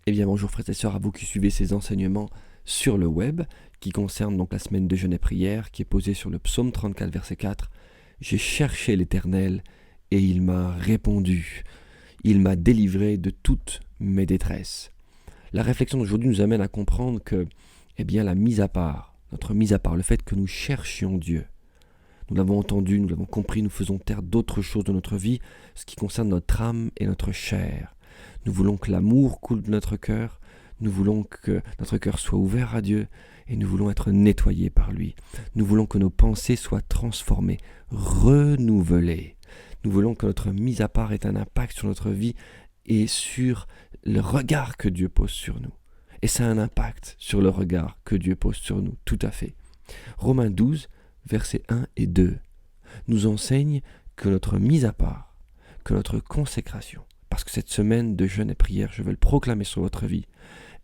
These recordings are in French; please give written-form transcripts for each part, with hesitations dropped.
Eh bien bonjour frères et sœurs, à vous qui suivez ces enseignements sur le web, qui concernent donc la semaine de jeûne et prière, qui est posée sur le psaume 34, verset 4. J'ai cherché l'Éternel et il m'a répondu. Il m'a délivré de toutes mes détresses. La réflexion d'aujourd'hui nous amène à comprendre que, la mise à part, notre mise à part, le fait que nous cherchions Dieu, nous l'avons entendu, nous l'avons compris, nous faisons taire d'autres choses de notre vie, ce qui concerne notre âme et notre chair. Nous voulons que l'amour coule de notre cœur, nous voulons que notre cœur soit ouvert à Dieu et nous voulons être nettoyés par lui. Nous voulons que nos pensées soient transformées, renouvelées. Nous voulons que notre mise à part ait un impact sur notre vie et sur le regard que Dieu pose sur nous. Et ça a un impact sur le regard que Dieu pose sur nous, tout à fait. Romains 12, versets 1 et 2 nous enseigne que notre mise à part, que notre consécration, parce que cette semaine de jeûne et prière, je veux le proclamer sur votre vie,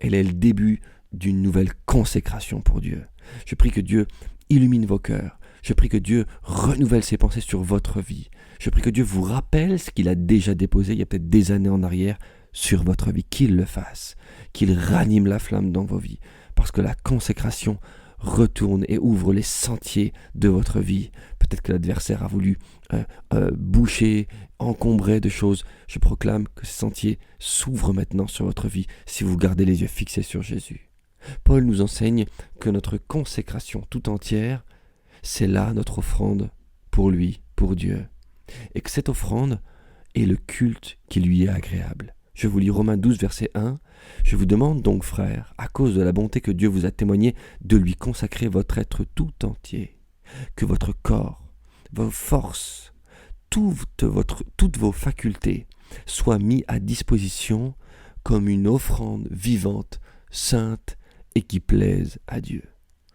elle est le début d'une nouvelle consécration pour Dieu. Je prie que Dieu illumine vos cœurs. Je prie que Dieu renouvelle ses pensées sur votre vie. Je prie que Dieu vous rappelle ce qu'il a déjà déposé il y a peut-être des années en arrière sur votre vie. Qu'il le fasse, qu'il ranime la flamme dans vos vies. Parce que la consécration retourne et ouvre les sentiers de votre vie. Peut-être que l'adversaire a voulu boucher, encombrer de choses. Je proclame que ces sentiers s'ouvrent maintenant sur votre vie si vous gardez les yeux fixés sur Jésus. Paul nous enseigne que notre consécration tout entière, c'est là notre offrande pour lui, pour Dieu. Et que cette offrande est le culte qui lui est agréable. Je vous lis Romains 12, verset 1. « Je vous demande donc, frères, à cause de la bonté que Dieu vous a témoignée, de lui consacrer votre être tout entier, que votre corps, vos forces, toutes vos facultés soient mis à disposition comme une offrande vivante, sainte et qui plaise à Dieu. »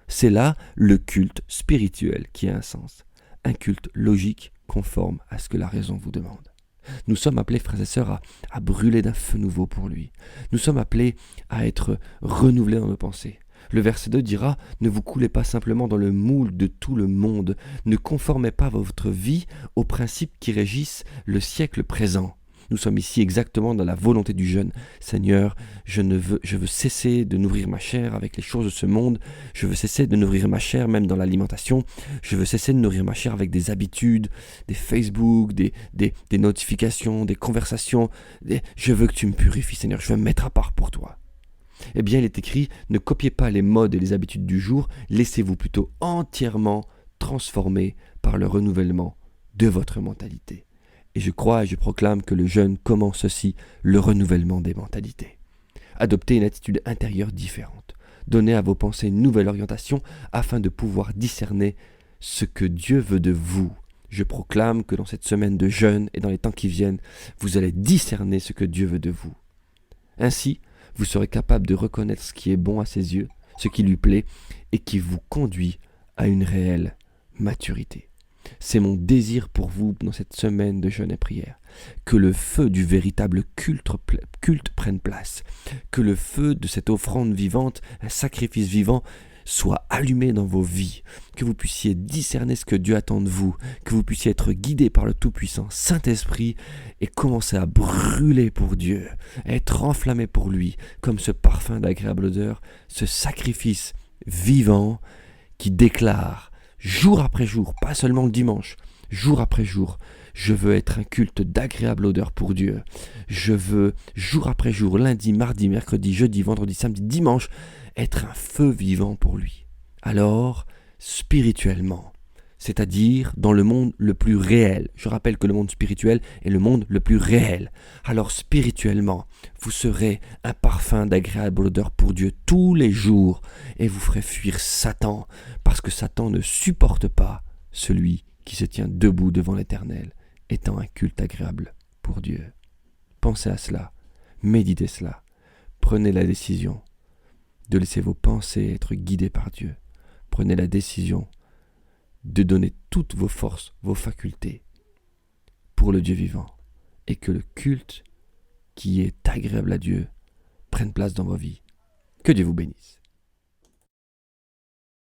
C'est là le culte spirituel qui a un sens, un culte logique conforme à ce que la raison vous demande. Nous sommes appelés, frères et sœurs, à brûler d'un feu nouveau pour lui. Nous sommes appelés à être renouvelés dans nos pensées. Le verset 2 dira « Ne vous coulez pas simplement dans le moule de tout le monde, ne conformez pas votre vie aux principes qui régissent le siècle présent. » Nous sommes ici exactement dans la volonté du jeûne. Seigneur, je veux cesser de nourrir ma chair avec les choses de ce monde. Je veux cesser de nourrir ma chair même dans l'alimentation. Je veux cesser de nourrir ma chair avec des habitudes, des Facebook, des notifications, des conversations. Je veux que tu me purifies, Seigneur. Je veux me mettre à part pour toi. Eh bien, il est écrit, ne copiez pas les modes et les habitudes du jour. Laissez-vous plutôt entièrement transformer par le renouvellement de votre mentalité. Et je crois et je proclame que le jeûne commence aussi le renouvellement des mentalités. Adoptez une attitude intérieure différente. Donnez à vos pensées une nouvelle orientation afin de pouvoir discerner ce que Dieu veut de vous. Je proclame que dans cette semaine de jeûne et dans les temps qui viennent, vous allez discerner ce que Dieu veut de vous. Ainsi, vous serez capable de reconnaître ce qui est bon à ses yeux, ce qui lui plaît et qui vous conduit à une réelle maturité. C'est mon désir pour vous dans cette semaine de jeûne et prière, que le feu du véritable culte prenne place, que le feu de cette offrande vivante, un sacrifice vivant, soit allumé dans vos vies, que vous puissiez discerner ce que Dieu attend de vous, que vous puissiez être guidé par le Tout-Puissant Saint-Esprit et commencer à brûler pour Dieu, à être enflammé pour lui, comme ce parfum d'agréable odeur, ce sacrifice vivant qui déclare jour après jour, pas seulement le dimanche, jour après jour, je veux être un culte d'agréable odeur pour Dieu. Je veux, jour après jour, lundi, mardi, mercredi, jeudi, vendredi, samedi, dimanche, être un feu vivant pour lui. Alors, spirituellement, c'est-à-dire dans le monde le plus réel. Je rappelle que le monde spirituel est le monde le plus réel. Alors spirituellement, vous serez un parfum d'agréable odeur pour Dieu tous les jours et vous ferez fuir Satan parce que Satan ne supporte pas celui qui se tient debout devant l'Éternel, étant un culte agréable pour Dieu. Pensez à cela, méditez cela, prenez la décision de laisser vos pensées être guidées par Dieu. Prenez la décision de donner toutes vos forces, vos facultés pour le Dieu vivant et que le culte qui est agréable à Dieu prenne place dans vos vies. Que Dieu vous bénisse.